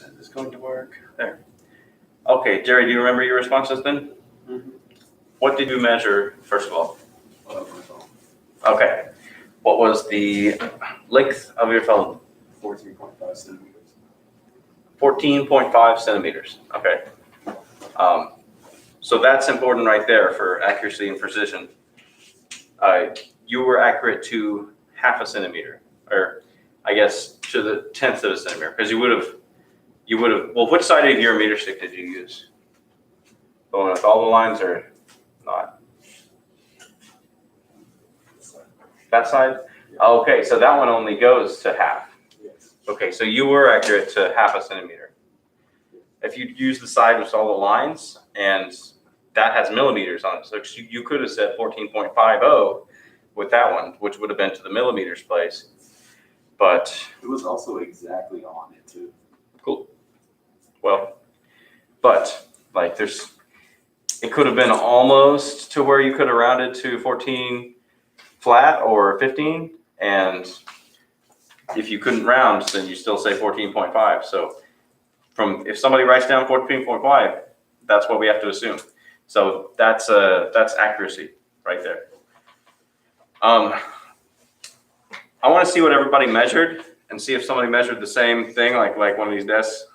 is going to work. There. Okay, Jerry, do you remember your responses then? Mm-hmm. What did you measure, first of all? Okay. What was the length of your phone? 14.5 centimeters. 14.5 centimeters. Okay. So that's important right there for accuracy and precision. You were accurate to half a centimeter, or I guess to the 10th of a centimeter, because you would have, well, which side of your meter stick did you use? The one with all the lines or not? That side? Okay, so that one only goes to half. Yes. Okay, so you were accurate to half a centimeter. If you use the side with all the lines, and that has millimeters on it, so you could have said 14.50 with that one, which would have been to the millimeters place. But it was also exactly on it too. Cool. Well, but like it could have been almost to where you could have rounded to 14 flat or 15, and if you couldn't round, then you still say 14.5. So if somebody writes down 14.5, that's what we have to assume. So that's accuracy right there. I want to see what everybody measured and see if somebody measured the same thing, like one of these desks.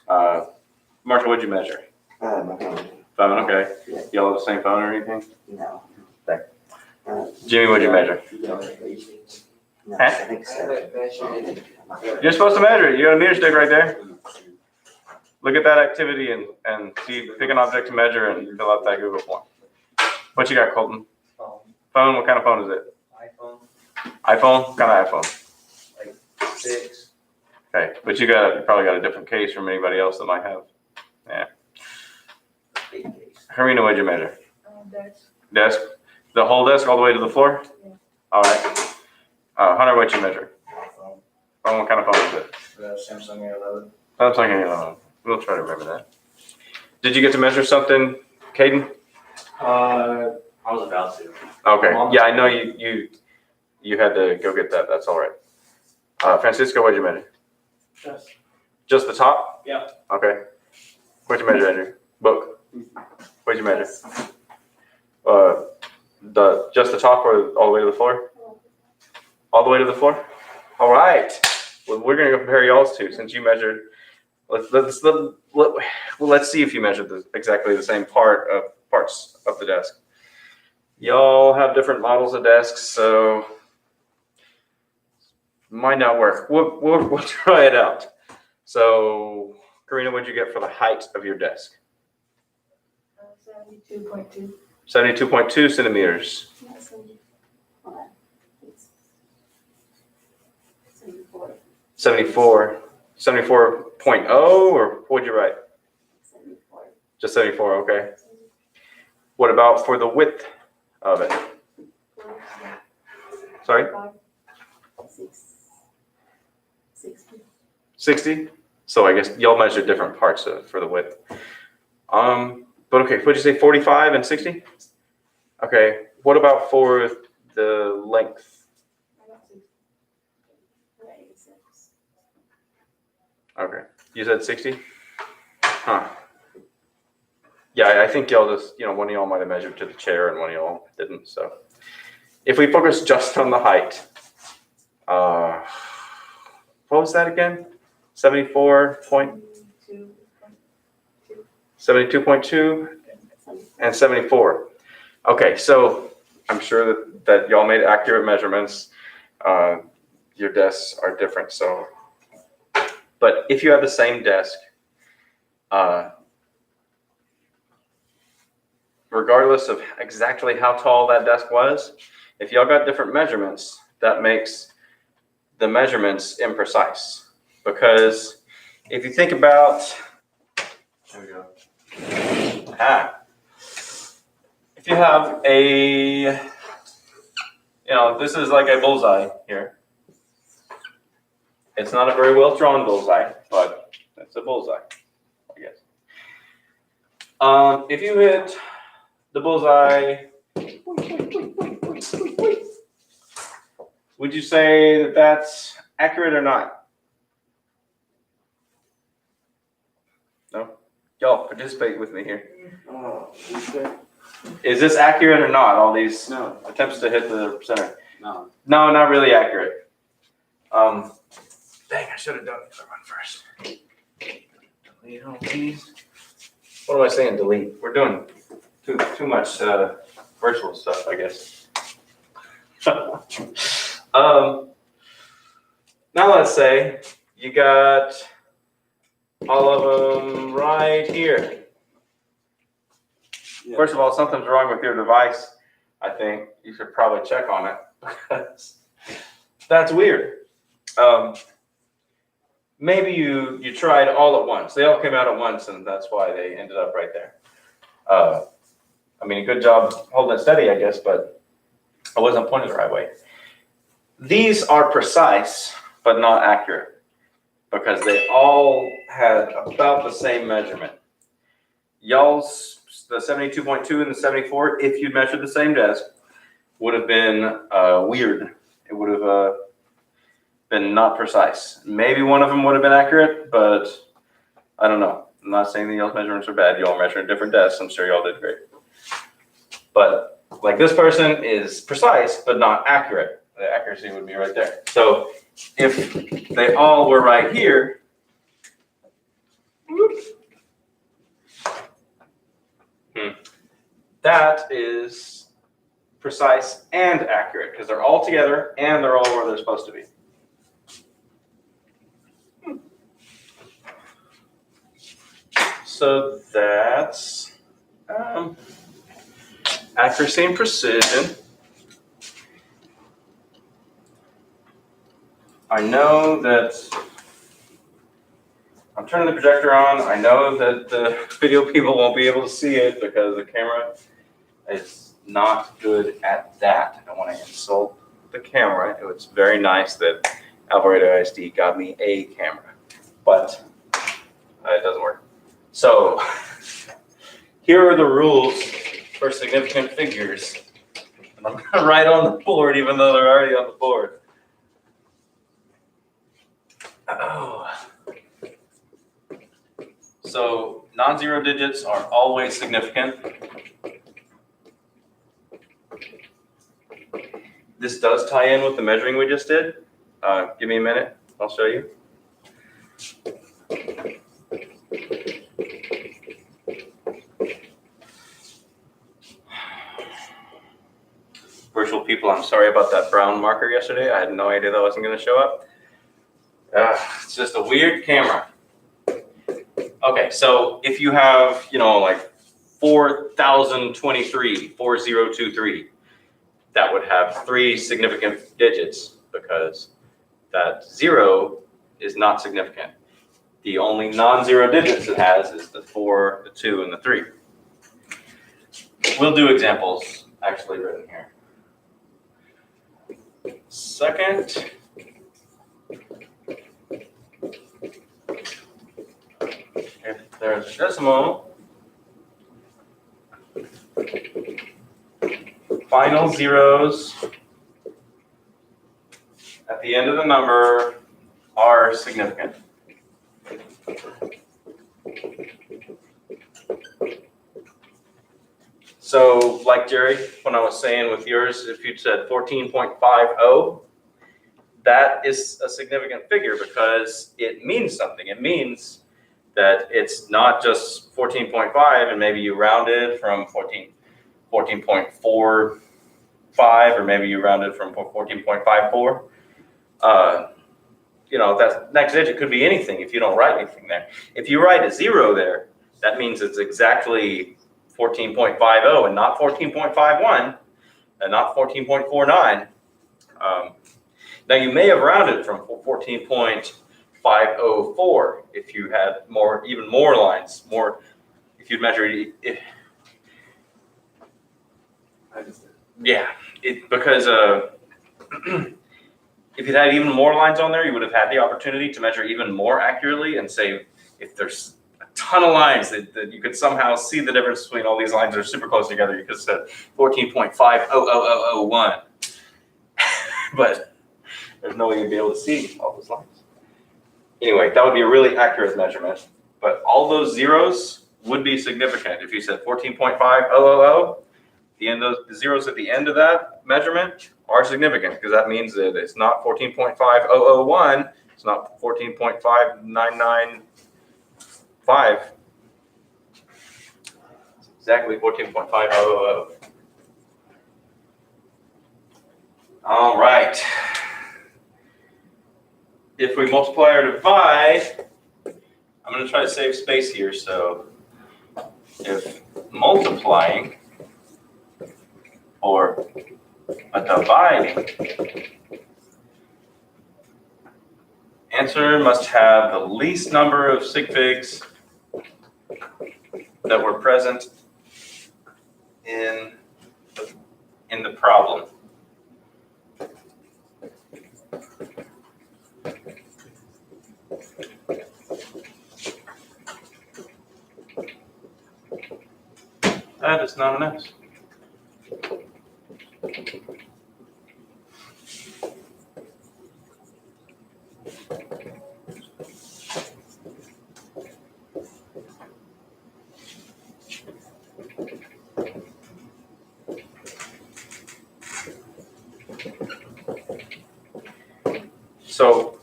Marshall, what'd you measure? My phone. Phone, okay. Yeah. Y'all have the same phone or anything? No. Jimmy, what'd you measure? No, Huh? I think so. You're supposed to measure it. You got a meter stick right there. Look at that activity and see, pick an object to measure and fill out that Google form. What you got, Colton? Phone, what kind of phone is it? iPhone, iPhone? What kind of iPhone? like 6. Okay, but you probably got a different case from anybody else that might have. Yeah. Harina, what'd you measure? Desk? The whole desk all the way to the floor? Yeah. All right. Hunter, what'd you measure? iPhone, Phone, what kind of phone is it? Samsung A11. Samsung A11. We'll try to remember that. Did you get to measure something, Caden? I was about to. Okay. Yeah, I know you had to go get that. That's all right. Francisco, what'd you measure? Just the top? Yeah. Okay. What'd you measure, Andrew? Book. What'd you measure? Just the top or all the way to the floor? All the way to the floor? All right. Well, we're gonna compare y'all's two since you measured. Let's see if you measured exactly the same parts of the desk. Y'all have different models of desks, so might not work. We'll try it out. So, Karina, what'd you get for the height of your desk? 72.2. 72.2 centimeters. 74. 74.0, or what'd you write? 74. Just 74, okay. What about for the width of it? Sorry? 60. 60? So I guess y'all measure different parts for the width. But okay, what'd you say, 45 and 60? Okay, what about for the length? 86. Okay, you said 60? Huh. Yeah, I think y'all just, one of y'all might have measured to the chair and one of y'all didn't, so. If we focus just on the height, what was that again? 72.2 and 74. Okay, so I'm sure that y'all made accurate measurements. Your desks are different, so. But if you have the same desk, regardless of exactly how tall that desk was, if y'all got different measurements, that makes the measurements imprecise. Because if you think about, there we go. If you have this is like a bullseye here. It's not a very well drawn bullseye, but it's a bullseye, I guess. If you hit the bullseye, would you say that that's accurate or not? Y'all participate with me here. Oh, you say? Is this accurate or not? All these No, attempts to hit the center. no. No, not really accurate. Dang, I should have done the other one first. Delete all these. What am I saying? Delete. We're doing too much virtual stuff, I guess. Now let's say you got all of them right here. Yeah. First of all, something's wrong with your device. I think you should probably check on it because that's weird. Maybe you tried all at once. They all came out at once, and that's why they ended up right there. I mean, good job holding it steady, I guess, but I wasn't pointed the right way. These are precise, but not accurate because they all had about the same measurement. Y'all's, the 72.2 and the 74, if you'd measured the same desk, would have been weird. It would have been not precise. Maybe one of them would have been accurate, but I don't know. I'm not saying that y'all's measurements are bad. Y'all measure in different desks. I'm sure y'all did great. But like this person is precise, but not accurate. The accuracy would be right there. So if they all were right here, that is precise and accurate because they're all together and they're all where they're supposed to be. So that's accuracy and precision. I know that I'm turning the projector on. I know that the video people won't be able to see it because the camera is not good at that. I don't want to insult the camera. It's very nice that Alvarado ISD got me a camera, but it doesn't work. So here are the rules for significant figures. And I'm going to write on the board, even though they're already on the board. Oh. So non-zero digits are always significant. This does tie in with the measuring we just did. Give me a minute, I'll show you. Virtual people, I'm sorry about that brown marker yesterday. I had no idea that wasn't going to show up. It's just a weird camera. Okay, so if you have, like 4023, 4023, that would have 3 significant digits because that 0 is not significant. The only non-zero digits it has is the 4, the 2, and the 3. We'll do examples actually written here. Second. If there's a decimal, final zeros at the end of the number are significant. So like Jerry, when I was saying with yours, if you'd said 14.50, that is a significant figure because it means something. It means that it's not just 14.5 and maybe you rounded from 14.45 or maybe you rounded from 14.54. That next digit could be anything if you don't write anything there. If you write a 0 there, that means it's exactly 14.50 and not 14.51 and not 14.49. Now you may have rounded from 14.504 if you had even more lines, if you'd measured it. I just did. Yeah, because if you'd had even more lines on there, you would have had the opportunity to measure even more accurately and say if there's a ton of lines that you could somehow see the difference between all these lines that are super close together, you could have said 14.50001. But there's no way you'd be able to see all those lines. Anyway, that would be a really accurate measurement. But all those zeros would be significant. If you said 14.5000, the end of the zeros at the end of that measurement are significant because that means that it's not 14.5001, it's not 14.5995. It's exactly 14.5000. All right. If we multiply or divide, I'm going to try to save space here. So if multiplying or dividing, answer must have the least number of sig figs that were present in the problem. That is not an S. So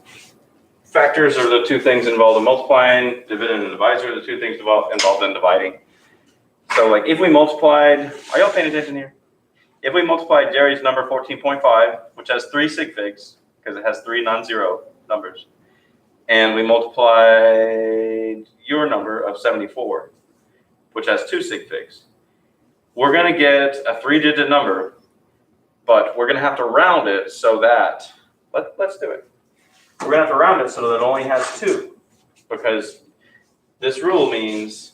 factors are the two things involved in multiplying, dividend and divisor are the two things involved in dividing. So like if we multiplied, are y'all paying attention here? If we multiplied Jerry's number 14.5, which has 3 sig figs, because it has 3 non-zero numbers, and we multiplied your number of 74, which has 2 sig figs, we're going to get a 3-digit number, but we're going to have to round it so that, let's do it. We're going to have to round it so that it only has 2, because this rule means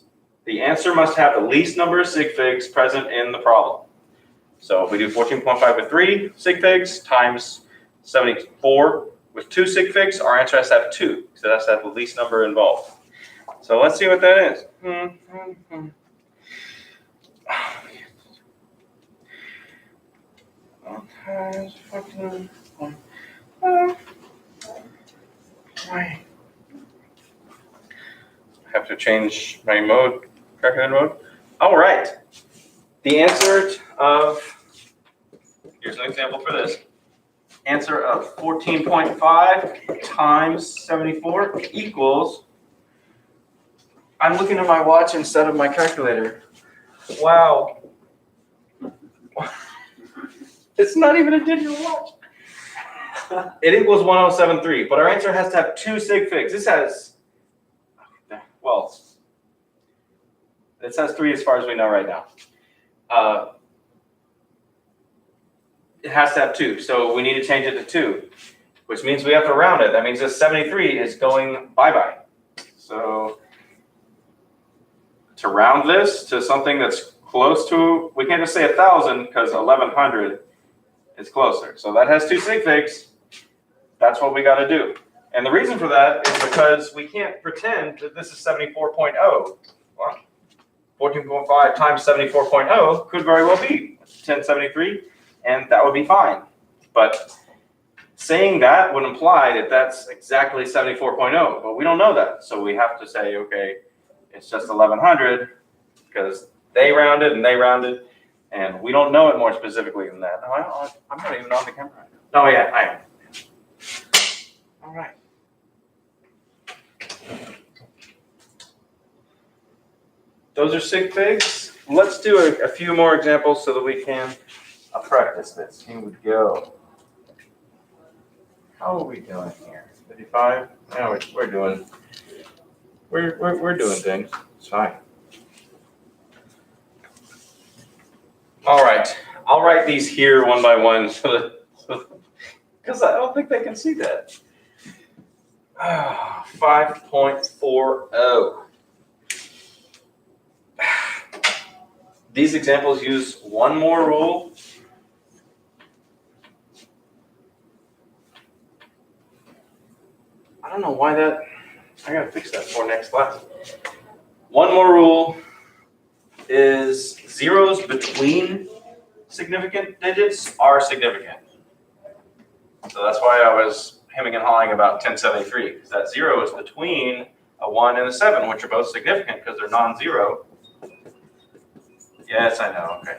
the answer must have the least number of sig figs present in the problem. So if we do 14.5 with 3 sig figs times 74 with 2 sig figs, our answer has to have 2, so that's the least number involved. So let's see what that is. I have to change my mode, calculator mode. All right. The answer of, here's an example for this. Answer of 14.5 times 74 equals, I'm looking at my watch instead of my calculator. Wow. It's not even a digital watch. It equals 1073, but our answer has to have 2 sig figs. This has, well, it says 3 as far as we know right now. It has to have 2, so we need to change it to 2, which means we have to round it. That means this 73 is going bye-bye. So to round this to something that's close to, we can't just say 1,000 because 1,100 is closer. So that has 2 sig figs. That's what we got to do. And the reason for that is because we can't pretend that this is 74.0. Well, 14.5 times 74.0 could very well be 1073, and that would be fine. But saying that would imply that that's exactly 74.0, but we don't know that. So we have to say, okay, it's just 1,100 because they rounded and they rounded, and we don't know it more specifically than that. Oh, I'm not even on the camera right now. Oh, yeah, I am. All right. Those are sig figs. Let's do a few more examples so that we can practice this. Here we go. How are we doing here? 55? No, we're doing things. It's fine. All right. I'll write these here one by one because I don't think they can see that. 5.40. These examples use one more rule. I don't know why that, I gotta fix that for next class. One more rule is zeros between significant digits are significant. So that's why I was hemming and hawing about 1073, because that 0 is between a 1 and a 7, which are both significant because they're non-zero. Yes, I know, okay.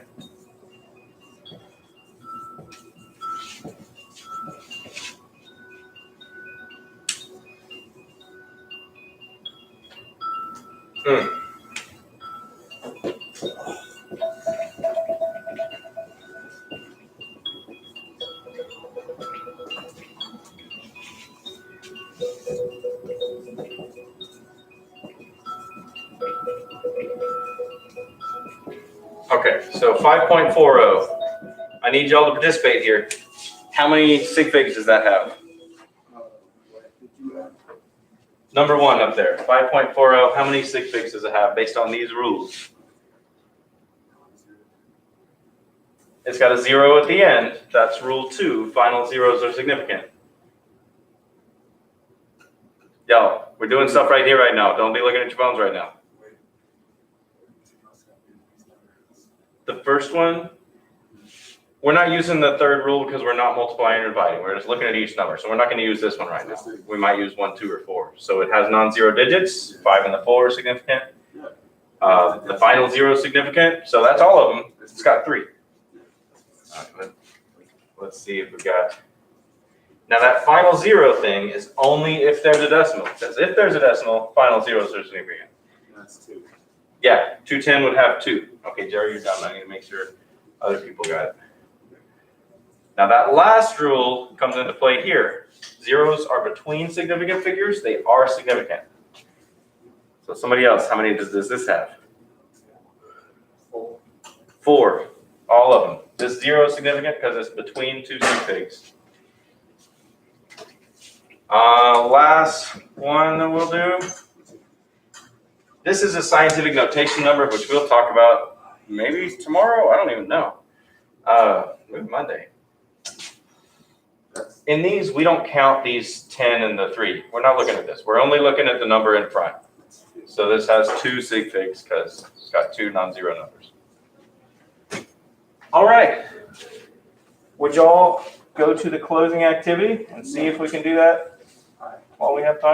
Okay, so 5.40. I need y'all to participate here. How many sig figs does that have? What did you have? Number 1 up there, 5.40. How many sig figs does it have based on these rules? It's got a 0 at the end. That's rule 2. Final zeros are significant. Yo, we're doing stuff right here, right now. Don't be looking at your phones right now. The first one, we're not using the third rule because we're not multiplying or dividing. We're just looking at each number. So we're not going to use this one right now. We might use 1, 2, or 4. So it has non-zero digits. 5 and the 4 are significant. The final 0 is significant. So that's all of them. It's got 3. All right, let's see if we got. Now that final 0 thing is only if there's a decimal. It says if there's a decimal, final zeros are significant. That's 2. Yeah, 210 would have 2. Okay, Jerry, you're done. I need to make sure other people got it. Now that last rule comes into play here. Zeros are between significant figures. They are significant. So somebody else, how many does this have? 4. All of them. This 0 is significant because it's between 2 sig figs. Last one that we'll do. This is a scientific notation number, which we'll talk about maybe tomorrow. I don't even know. Maybe Monday. In these, we don't count these 10 and the 3. We're not looking at this. We're only looking at the number in front. So this has 2 sig figs because it's got 2 non-zero numbers. All right. Would y'all go to the closing activity and see if we can do that while we have time?